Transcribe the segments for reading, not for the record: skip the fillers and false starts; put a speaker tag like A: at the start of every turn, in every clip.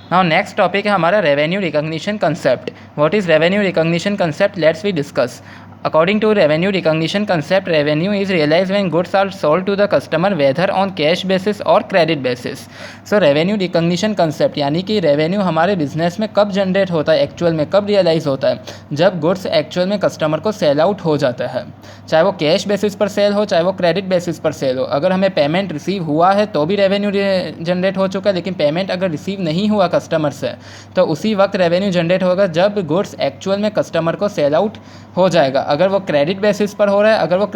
A: Now next topic है हमारा revenue recognition concept. What is revenue recognition concept? Let's we discuss. According to revenue recognition concept, revenue is realized when goods are sold to the customer whether on cash basis or credit basis. So revenue recognition concept यानी कि revenue हमारे business में कब generate होता है, actual में कब realise होता है? जब गुड्स एक्चुअल में कस्टमर को सेल आउट हो जाता है, चाहे वो कैश बेसिस पर सेल हो, चाहे वो क्रेडिट बेसिस पर सेल हो। अगर हमें पेमेंट रिसीव हुआ है तो भी रेवेन्यू जनरेट हो चुका है, लेकिन पेमेंट अगर रिसीव नहीं हुआ कस्टमर से तो उसी वक्त रेवेन्यू जनरेट होगा जब गुड्स एक्चुअल में कस्टमर को सेल आउट हो जाएगा। अगर वो क्रेडिट बेसिस पर हो रहा है, अगर वो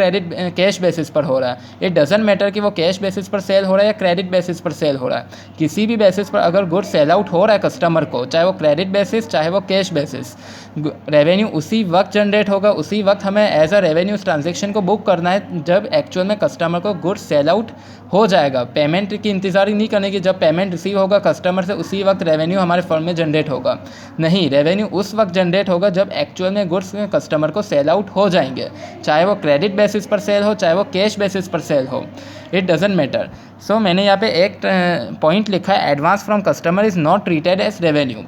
A: कैश बेसिस पर हो रहा है, इट डजंट मैटर कि वो कैश बेसिस पर सेल हो रहा है या क्रेडिट बेसिस पर सेल हो रहा है। किसी भी बेसिस पर अगर गुड्स सेल आउट हो रहा है कस्टमर को, चाहे वो क्रेडिट बेसिस चाहे वो कैश बेसिस, रेवेन्यू उसी वक्त जनरेट होगा। उसी वक्त हमें एज अ रेवेन्यू उस ट्रांजेक्शन को बुक करना है जब एक्चुअल में कस्टमर को गुड्स सेल आउट हो जाएगा। पेमेंट की इंतज़ार ही नहीं करने की, जब पेमेंट रिसीव होगा कस्टमर से उसी वक्त रेवेन्यू हमारे फर्म में जनरेट होगा। नहीं, रेवेन्यू उस वक्त जनरेट होगा जब एक्चुअल में गुड्स कस्टमर को सेल आउट हो जाएंगे, चाहे वो क्रेडिट बेसिस पर सेल हो चाहे वो कैश बेसिस पर सेल हो, इट डजंट मैटर। सो मैंने यहाँ पे एक पॉइंट लिखा है, advance from customer is not treated as revenue.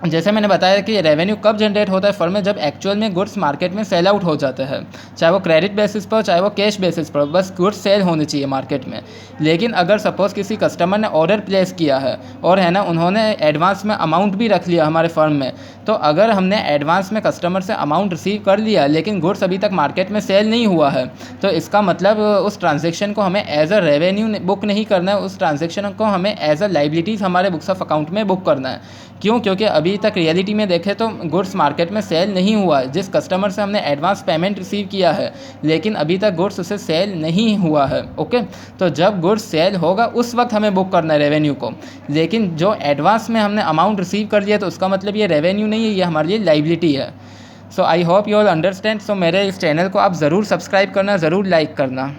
A: जैसे मैंने बताया कि रेवेन्यू कब जनरेट होता है फर्म में, जब एक्चुअल में गुड्स मार्केट में सेल आउट हो जाते हैं, चाहे वो क्रेडिट बेसिस पर चाहे वो कैश बेसिस पर, बस गुड्स सेल होने चाहिए मार्केट में। लेकिन अगर सपोज़ किसी कस्टमर ने ऑर्डर प्लेस किया है और है ना, उन्होंने एडवांस में अमाउंट भी रख लिया हमारे फर्म में, तो अगर हमने एडवांस में कस्टमर से अमाउंट रिसीव कर लिया लेकिन गुड्स अभी तक मार्केट में सेल नहीं हुआ है, तो इसका मतलब उस ट्रांजेक्शन को हमें एज अ रेवेन्यू बुक नहीं करना है, उस ट्रांजेक्शन को हमें एज अ लाइबिलिटीज़ हमारे बुक्स ऑफ अकाउंट में बुक करना है। क्यों? क्योंकि अभी तक रियलिटी में देखें तो गुड्स मार्केट में सेल नहीं हुआ है। जिस कस्टमर से हमने एडवांस पेमेंट रिसीव किया है लेकिन अभी तक गुड्स उसे सेल नहीं हुआ है। ओके, तो जब गुड्स सेल होगा उस वक्त हमें बुक करना है रेवेन्यू को। लेकिन जो एडवांस में हमने अमाउंट रिसीव कर लिया तो उसका मतलब ये रेवेन्यू नहीं है, ये हमारे लिए लाइबिलिटी है। So I hope you all understand. So मेरे इस चैनल को आप ज़रूर सब्सक्राइब करना, ज़रूर लाइक करना।